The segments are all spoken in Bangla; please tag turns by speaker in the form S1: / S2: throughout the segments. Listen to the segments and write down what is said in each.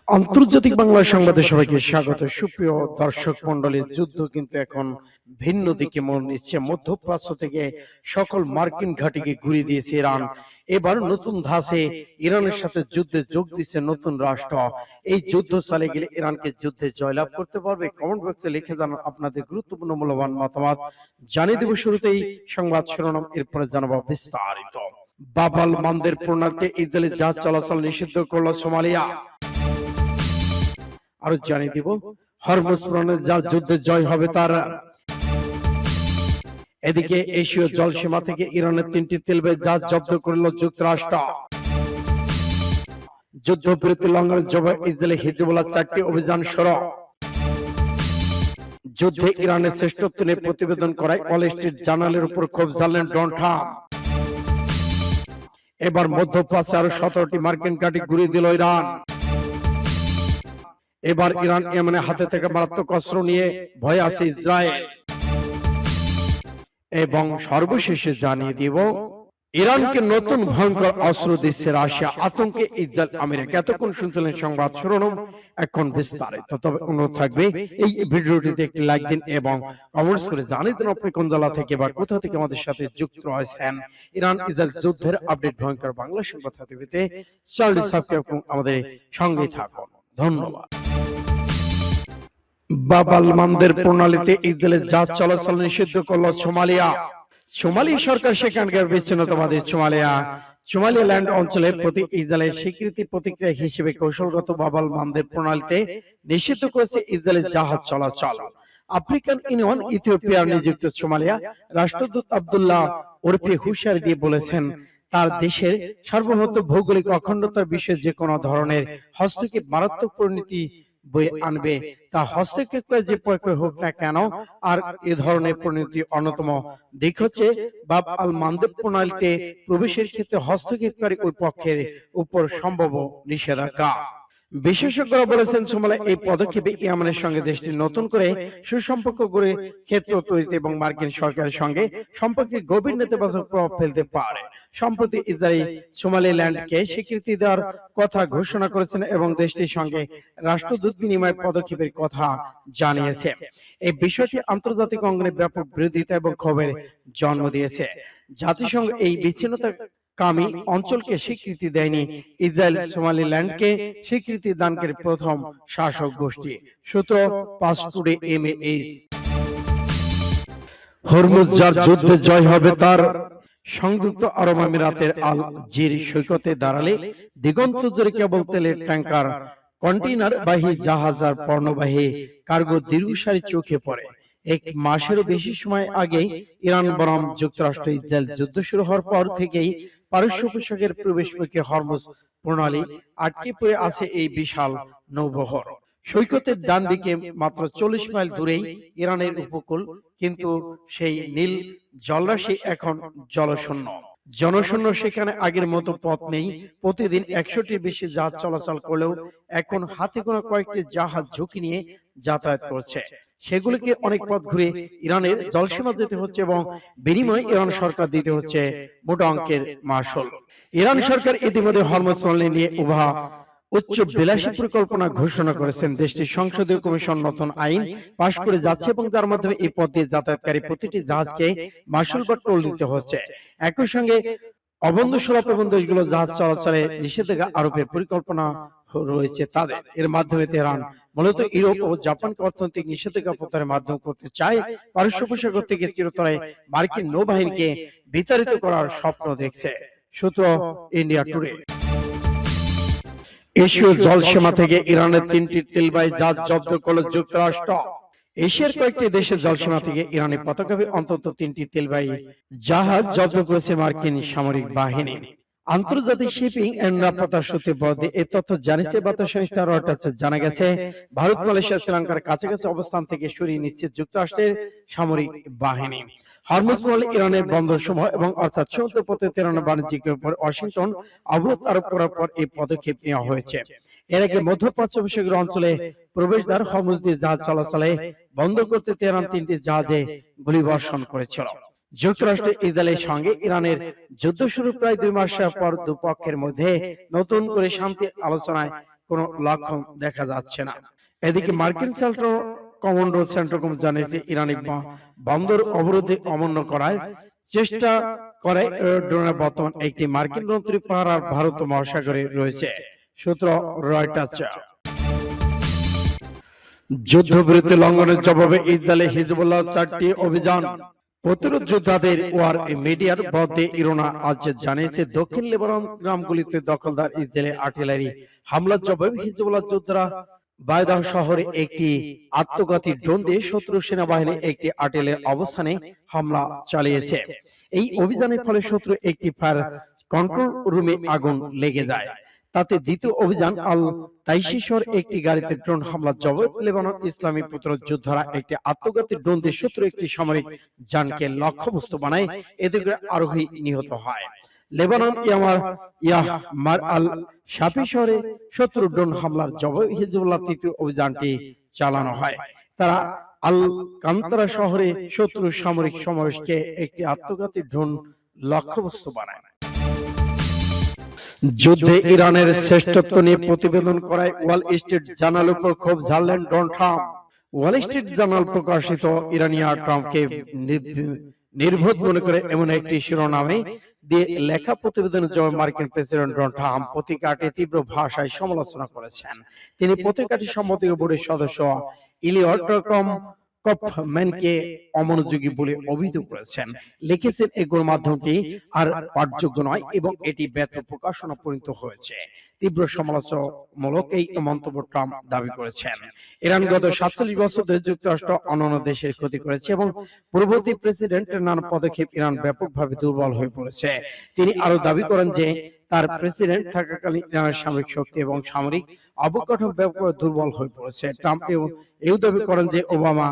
S1: আন্তর্জাতিক বাংলা সংবাদে সবাইকে স্বাগত। সুপ্রিয় দর্শক মন্ডলী, যুদ্ধ কিন্তু এখন ভিন্ন দিকে মোড় নিচ্ছে। মধ্যপ্রাচ্য থেকে সকল মার্কিন ঘাঁটিকে ঘুরিয়ে দিয়েছে ইরান। এবার নতুন ধাঁচে ইরানের সাথে যুদ্ধে যোগ দিচ্ছে নতুন রাষ্ট্র। এই যুদ্ধ চালিয়ে গেলে ইরানকে যুদ্ধে জয়লাভ করতে পারবে? কমেন্ট বক্সে লিখে জানান আপনাদের গুরুত্বপূর্ণ মূল্যবান মতামত। জানিয়ে দেব শুরুতেই সংবাদ শিরোনাম, এরপরে জানাবো বিস্তারিত। বাব আল মানদের প্রণালীতে ইসরায়েলের জাহাজ চলাচল নিষিদ্ধ করল সোমালিয়া। আরো জানিয়ে দিব হরমুজ প্রণালী যার যুদ্ধে জয় হবে তার। এদিকে এশীয় জলসীমা থেকে ইরানের 3টি তেলবাহী জাহাজ জব্দ করল যুক্তরাষ্ট্র। যুদ্ধবিরতি লঙ্ঘনের জবাবে ইসরায়েলি হিজবুল্লাহ 4টি অভিযান শুরু। যুদ্ধে ইরানের শ্রেষ্ঠত্ব নিয়ে প্রতিবেদন করায় ওয়াল স্ট্রিট জার্নালের উপর ক্ষোভ জ্বালালেন ডোনাল্ড ট্রাম্প। এবার মধ্যপ্রাচ্যে আরো 17টি মার্কিন ঘাঁটি ঘুরিয়ে দিল ইরান। এবার ইরান ইয়েমেনের হাতে থেকে মারাত্মক অস্ত্র নিয়ে ভয়ে আছে ইসরায়েল। এবং সর্বশেষে জানিয়ে দিব ইরানকে নতুন ভয়ঙ্কর অস্ত্র দিচ্ছে রাশিয়া, আতঙ্কে ইসরায়েল আমেরিকা। এতক্ষণ শুনছিলেন সংবাদ শিরোনাম, এখন বিস্তারিত। তবে অনুরোধ থাকবে এই ভিডিওটিতে একটি লাইক দিন এবং কমেন্টস করে জানিয়ে দিন আপনি কোন জেলা থেকে বা কোথা থেকে আমাদের সাথে যুক্ত রয়েছেন। ইরান ইসরায়েল যুদ্ধের আপডেট ভয়ঙ্কর বাংলা সংবাদ পেতে চ্যানেলটি সাবস্ক্রাইব করুন, আমাদের সঙ্গেই থাকুন। ধন্যবাদ। বাব আল মানদের প্রণালীতে ইসরায়েলের জাহাজ চলাচল নিষিদ্ধ করল সোমালিয়া। সোমালি সরকার সেখানকার বিচ্ছিন্নতাবাদী সোমালিল্যান্ড অঞ্চলের প্রতি ইসরায়েলের স্বীকৃতি প্রতিক্রিয়া হিসেবে কৌশলগত বাব আল মানদের প্রণালীতে নিষিদ্ধ করেছে ইসরায়েলের জাহাজ চলাচল। আফ্রিকান ইউনিয়ন ইথিওপিয়ার নিযুক্ত সোমালিয়া রাষ্ট্রদূত আব্দুল্লাহ ওরফে হুশিয়ারি দিয়ে বলেছেন, তার দেশের সার্বভৌমত্ব ভৌগোলিক অখণ্ডতার বিষয়ে যে কোনো ধরনের হস্তক্ষেপ মারাত্মক পরিণতি বয়ে আনবে। তা হস্তক্ষেপ করে যে প্রকার হোক না কেন, আর এ ধরনের পরিণতি অন্যতম দিক হচ্ছে বাব আল মানদের প্রণালীতে প্রবেশের ক্ষেত্রে হস্তক্ষেপকারী ওই পক্ষের উপর সম্ভব নিষেধাজ্ঞা। বিশেষজ্ঞরা বলেছেন, সোমালিয়া এই পদক্ষেপে ইয়েমেনের সঙ্গে দেশটি নতুন করে সুসম্পর্ক গড়ে ক্ষেত্র তৈরিতে এবং মার্কিন সরকারের সঙ্গে সম্পর্কে গভীর নেতিবাচক প্রভাব ফেলতে পারে। সম্প্রতি ইসরায়েল সোমালিল্যান্ডকে স্বীকৃতি দেওয়ার কথা ঘোষণা করেছেন এবং দেশটির সঙ্গে রাষ্ট্রদূত বিনিময় পদক্ষেপের কথা জানিয়েছে। এই বিষয়টি আন্তর্জাতিক অঙ্গনে ব্যাপক বিরোধিতা এবং ক্ষোভের জন্ম দিয়েছে। জাতিসংঘ এই বিচ্ছিন্নতা কামি অঞ্চলকে স্বীকৃতি দেয়নি। ইসরায়েল সোমালিল্যান্ডকে স্বীকৃতি দানকারী প্রথম শাসক গোষ্ঠী। সূত্র পাঁচ টুডে MAH। হরমুজ যার যুদ্ধে জয় হবে তার। সংযুক্ত আরব আমিরাতের আল জির সৈকতে দাঁড়ালে দিগন্ত জুড়ে কেবল তেলের ট্যাঙ্কার, কন্টেইনার বাহী জাহাজ আর পণ্যবাহী কার্গো দীর্ঘ সারি চোখে পড়ে। এক মাসেরও বেশি সময় আগে ইরান বনাম যুক্তরাষ্ট্র ইসরায়েল যুদ্ধ শুরু হওয়ার পর থেকেই পারস্য উপসাগরের প্রবেশ পথে হরমুজ প্রণালী আটকে পড়ে আছে এই বিশাল নৌবহর। সৈকতের ডান দিকে মাত্র 40 মাইল দূরেই ইরানের উপকূল, কিন্তু সেই নীল জলরাশি এখন জলশূন্য, জনশূন্য। সেখানে আগের মতো পথ নেই। প্রতিদিন 100টির বেশি জাহাজ চলাচল করলেও এখন হাতে গোনা কয়েকটি জাহাজ ঝুঁকি নিয়ে যাতায়াত করছে। সেগুলিকে অনেক পথ ঘুরে ইরানের জলসীমা যেতে হচ্ছে এবং বিনিময়ে ইরান সরকার দিতে হচ্ছে মোটা অঙ্কের মাশুল। ইরান সরকার ইতিমধ্যে হরমুজ প্রণালী নিয়ে উচ্চ বিলাসী পরিকল্পনা ঘোষণা করেছেন। দেশটির সংসদীয় কমিশন নতুন আইন পাশ করে যাচ্ছে এবং তার মাধ্যমে এই পথ দিয়ে যাতায়াতকারী প্রতিটি জাহাজকে মাশুল বা টোল দিতে হচ্ছে। একই সঙ্গে অবন্ধ সুলভ এবং দেশগুলো জাহাজ চলাচলে নিষেধাজ্ঞা আরোপের পরিকল্পনা রয়েছে তাদের। এর মাধ্যমে তেহরান মূলত ইউরোপ ও জাপানকে অর্থনৈতিক নিষেধাজ্ঞা প্রত্যাহারের মাধ্যম করতে চায়। পারস্য উপসাগর থেকে চিরতরে মার্কিন নৌবাহিনীকে বিতাড়িত করার স্বপ্ন দেখছে। সূত্র ইন্ডিয়া টুডে। এশীয় জলসীমা থেকে ইরানের 3টি তেলবাহী জাহাজ জব্দ করল যুক্তরাষ্ট্র। এশিয়ার কয়েকটি দেশের জলসীমা থেকে ইরানি পতাকায় অন্তত 3টি তেলবাহী জাহাজ জব্দ করেছে মার্কিন সামরিক বাহিনী। আন্তর্জাতিক শিপিং এন্ড নিরাপত্তা সূত্রে বরাদ্দে এই তথ্য জানিয়েছে বার্তা সংস্থা রয়টার্স। জানা গেছে, ভারত, মালয়েশিয়া, শ্রীলঙ্কার কাছাকাছি অবস্থান থেকে সরিয়ে নিচ্ছে যুক্তরাষ্ট্রের সামরিক বাহিনী। হরমুজ প্রণালী ইরানের বন্দর সমূহ এবং অর্থাৎ সমুদ্র পথে তেহরান বাণিজ্যিক উপর ওয়াশিংটন অবরোধ আরোপ করার পর এই পদক্ষেপ নেওয়া হয়েছে। এর আগে মধ্যপ্রাচ্য উপসাগর অঞ্চলে প্রবেশদ্বার হরমুজ দিয়ে জাহাজ চলাচলে বন্ধ করতে তেহরান 3টি জাহাজে গুলিবর্ষণ করেছিল। যুক্তরাষ্ট্র ইসরায়েলের সঙ্গে ইরানের যুদ্ধ শুরু প্রায় 2 মাস পর দুপক্ষের মধ্যে নতুন করে শান্তি আলোচনায় কোনো লক্ষণ দেখা যাচ্ছে না। এদিকে মার্কিন কমান্ডো সেন্ট্রাকম জানিয়েছে ইরানি বন্দর অবরোধে অমান্য করার চেষ্টা করে ড্রোনের বর্তমান একটি মার্কিন মন্ত্রী পাহারার ভারত মহাসাগরে রয়েছে। সূত্র রয়টার্স। যুদ্ধবিরতি লঙ্ঘনের জবাবে ইসরায়েলে হিজবুল্লাহ 4টি অভিযান। প্রতিরোধ যোদ্ধাদের ওয়ার মিডিয়ার বদে ইরানা আজ জানিয়েছে দক্ষিণ লেবানন গ্রামগুলিতে দখলদার ইসরায়েলি আর্টিলারি হামলার জবাবে হিজবুল্লাহ যোদ্ধারা বায়দাহ শহরে একটি আত্মঘাতী ড্রোন দিয়ে শত্রু সেনাবাহিনী একটি আর্টিলারি অবস্থানে হামলা চালিয়েছে। এই অভিযানের ফলে শত্রু একটি ফায়ার কন্ট্রোল রুমে আগুন লেগে যায়। তাতে দ্বিতীয় অভিযান আল তাইশিশর একটি গাড়িতে ড্রোন হামলার জবাব লেবানন ইসলামী প্রতিরোধ যোদ্ধারা একটি আত্মঘাতী ড্রোন দিয়ে শত্রু একটি সামরিক যানকে লক্ষ্যবস্তু বানায়, এতে করে আরোহী নিহত হয়। লেবানন ইয়াহমার আল শাফি শহরে শত্রু ড্রোন হামলার জবাবে হিজবুল্লাহ তৃতীয় অভিযানটি চালানো হয়। তারা আল কান্তরা শহরে শত্রু সামরিক সমাবেশকে একটি আত্মঘাতী ড্রোন লক্ষ্যবস্তু বানায়। যুদ্ধে ইরানের শ্রেষ্ঠত্ব নিয়ে প্রতিবেদন করায় ওয়াল স্ট্রিট জার্নাল উপর ক্ষোভ ঝাড়লেন Donald Trump. Wall Street Journal প্রকাশিত ইরানিয়া ট্রাম্পকে নির্বোধ মনে করে এমন একটি শিরোনামে দিয়ে লেখা প্রতিবেদনের জবাবে মার্কিন প্রেসিডেন্ট ডোনাল্ড ট্রাম্প পত্রিকাটি তীব্র ভাষায় সমালোচনা করেছেন। তিনি পত্রিকাটির সম্পাদকীয় বোর্ডের সদস্য ইলিয়ট কফম্যানকে অমনোযোগী বলে অভিযোগ করেছেন। লিখেছেন এই গণমাধ্যমটি আর পাঠযোগ্য নয় এবং এটি ব্যর্থ প্রকাশনা পরিণত হয়েছে। তীব্র সমালোচনামূলক এই মন্তব্য ট্রাম্প দাবি করেছেন। ইরান গত 47 বছর ধরে যুক্তরাষ্ট্র অন্যান্য দেশের ক্ষতি করেছে এবং পূর্ববর্তী প্রেসিডেন্টের নানা পদক্ষেপ ইরান ব্যাপকভাবে দুর্বল হয়ে পড়েছে। তিনি আরো দাবি করেন যে তার প্রেসিডেন্ট থাকাকালীন ইরানের সামরিক শক্তি এবং সামরিক অবকাঠামো ব্যাপকভাবে দুর্বল হয়ে পড়েছে। ট্রাম্প এও দাবি করেন যে ওবামা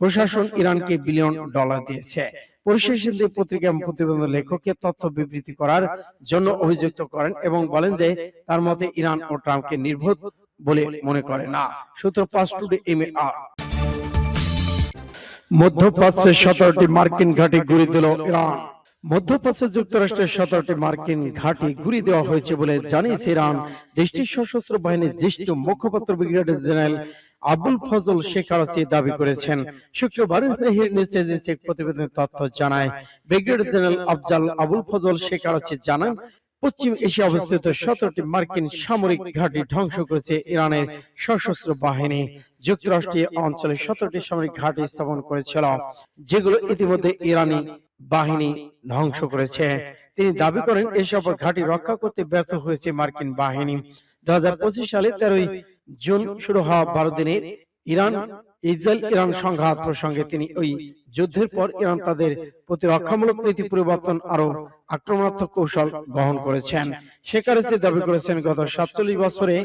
S1: প্রশাসন ইরানকে বিলিয়ন ডলার দিয়েছে। পরিশেষে পত্রিকা প্রতিবেদন লেখককে তথ্য বিবৃতি করার জন্য অভিযুক্ত করেন এবং বলেন যে তার মতে ইরান ও ট্রাম্পকে নির্বোধ বলে মনে করে না। সূত্র পাঁচ টুডে MAR। মধ্যপ্রাচ্যে 17টি মার্কিন ঘাঁটি গুঁড়ি দিল ইরান। মধ্যপ্রাচ্যে যুক্তরাষ্ট্রের 17টি মার্কিন ঘাঁটি গুঁড়ি দেওয়া হয়েছে বলে জানিয়েছে ইরান। দেশটির সশস্ত্র বাহিনীর জ্যেষ্ঠ মুখপাত্র ব্রিগেডিয়ার জেনারেল আবুল ফজল শেখ আরাচি দাবি করেছেন। শুক্রবার নিউজ এজেন্সি এক প্রতিবেদনের তথ্য জানায়। ব্রিগেডিয়ার জেনারেল আবুল ফজল শেখ আরাচি জানান, পশ্চিম এশিয়া অবস্থিত 17টি মার্কিন সামরিক ঘাঁটি ধ্বংস করেছে ইরানের সশস্ত্র বাহিনী। যুক্তরাষ্ট্রীয় অঞ্চলে 17টি সামরিক ঘাঁটি স্থাপন করেছিল, যেগুলো ইতিমধ্যে ইরানি বাহিনী ধ্বংস করেছে। তিনি দাবি করেন এসব ঘাঁটি রক্ষা করতে ব্যর্থ হয়েছে মার্কিন বাহিনী। 2025 সালে 13 জুন শুরু হওয়া 12 দিনের ইসরায়েল-ইরান সংঘাত প্রসঙ্গে তিনি ওই যুদ্ধের পর ইরান তাদের প্রতিরক্ষামূলক নীতি পরিবর্তন আরো আক্রমণাত্মক কৌশল গ্রহণ করেছেন। শেখ আরাচি দাবি করেছেন, গত 47 বছরে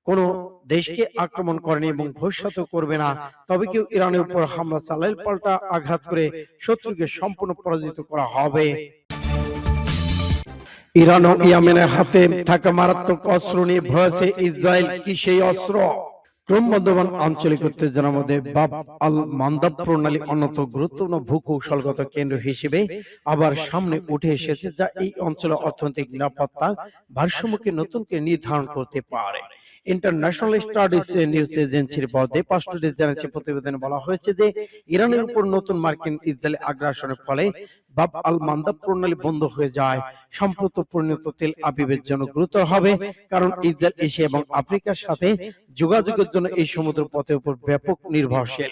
S1: কোন দেশকে আক্রমণ করেনি এবং ভবিষ্যতেও করবে না। তবে কেউ ইরানের উপর হামলা চালালে পাল্টা আঘাত করে শত্রুকে সম্পূর্ণ পরাজিত করা হবে। ইরান ও ইয়েমেনের হাতে থাকা মারাত্মক অস্ত্র নিয়ে ভয়েছে ইসরায়েল। কি সেই অস্ত্র? ক্রমবর্ধমান আঞ্চলিক উত্তেজনার মধ্যে বাব আল মান্দাব প্রণালী অন্যতম গুরুত্বপূর্ণ ভূকৌশলগত কেন্দ্র হিসেবে আবার সামনে উঠে এসেছে, যা এই অঞ্চলের অর্থনৈতিক নিরাপত্তা ভারসাম্যকে নতুন করে নির্ধারণ করতে পারে। ইন্টারন্যাশনাল স্টাডিজ নিউজ এজেন্সির বরাতে পাঁচটি জানিয়েছে প্রতিবেদনে বলা হয়েছে যে ইরানের উপর নতুন মার্কিন ইসরায়েলি আগ্রাসনের ফলে বাব আল মান্দাব প্রণালী বন্ধ হয়ে যায়। সম্প্রত পরিণত তেল আবিবের জন্য গুরুতর হবে, কারণ ইসরায়েল এশিয়া এবং আফ্রিকার সাথে যোগাযোগের জন্য এই সমুদ্র পথের উপর ব্যাপক নির্ভরশীল।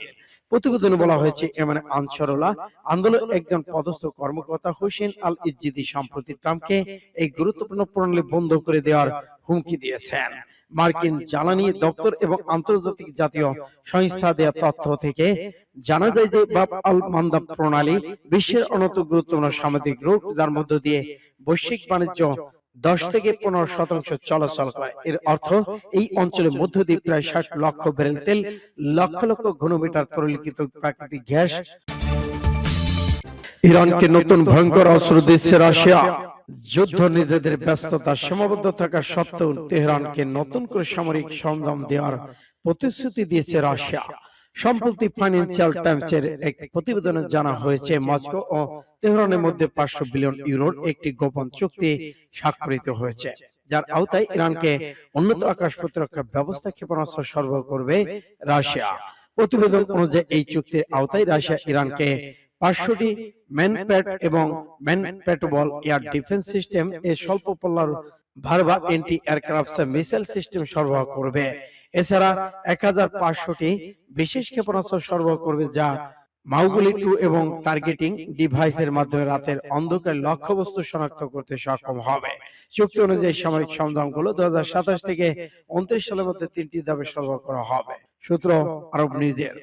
S1: প্রতিবেদনে বলা হয়েছে ইয়েমেনের আনসারুল্লাহ আন্দোলনের একজন পদস্থ কর্মকর্তা হোসেন আল ইজিদি সম্প্রতি ট্রাম্পকে এই গুরুত্বপূর্ণ প্রণালী বন্ধ করে দেওয়ার হুমকি দিয়েছেন। মার্কিন জ্বালানি দপ্তর এবং আন্তর্জাতিক জাতীয় সংস্থা দেওয়া তথ্য থেকে জানা যায় যে বাব আল মান্দাব প্রণালী বিশ্বের অন্যতম গুরুত্বপূর্ণ সামুদ্রিক রুট, যার মধ্য দিয়ে বৈশ্বিক বাণিজ্য 10 থেকে 15% চলাচল করে। এর অর্থ এই অঞ্চলের মধ্য দিয়ে প্রায় 60 লক্ষ ব্যারেল তেল, লক্ষ লক্ষ ঘনমিটার তরলীকৃত প্রাকৃতিক গ্যাস। ইরানকে নতুন ভয়ঙ্কর অস্ত্র দিচ্ছে রাশিয়া। যুদ্ধ নিজেদের ব্যস্ততা সীমাবদ্ধ থাকা সত্ত্বেও তেহরানকে নতুন করে সামরিক সরঞ্জাম দেওয়ার প্রতিশ্রুতি দিয়েছে রাশিয়া। সম্প্রতি ফাইন্যান্সিয়াল টাইমসের এক প্রতিবেদনে জানা হয়েছে মস্কো ও তেহরানের মধ্যে 500 বিলিয়ন ইউরোর একটি গোপন চুক্তি স্বাক্ষরিত হয়েছে, যার আওতায় ইরানকে উন্নত আকাশ প্রতিরক্ষা ব্যবস্থা ক্ষেপণাস্ত্র সরবরাহ করবে রাশিয়া। প্রতিবেদন অনুযায়ী এই চুক্তির আওতায় রাশিয়া ইরানকে 500টি ম্যানপ্যাড এবং ম্যানপ্যাডেবল এয়ার ডিফেন্স সিস্টেম এর স্বল্প পল্লার ভারবা এন্টি এয়ারক্রাফট মিসাইল সিস্টেম সরবরাহ করবে। এছাড়া 1500টি বিশেষ ক্ষেপণাস্ত্র সরবরাহ করবে, যা মাউগুলি 2 এবং টার্গেটিং ডিভাইসের মাধ্যমে রাতের অন্ধকার লক্ষ্যবস্তু শনাক্ত করতে সক্ষম হবে। চুক্তি অনুযায়ী সামরিক সরঞ্জামগুলো 2027 থেকে 29 সালের মধ্যে 3টি ধাপে সরবরাহ করা হবে। সূত্র আরব নিউজের।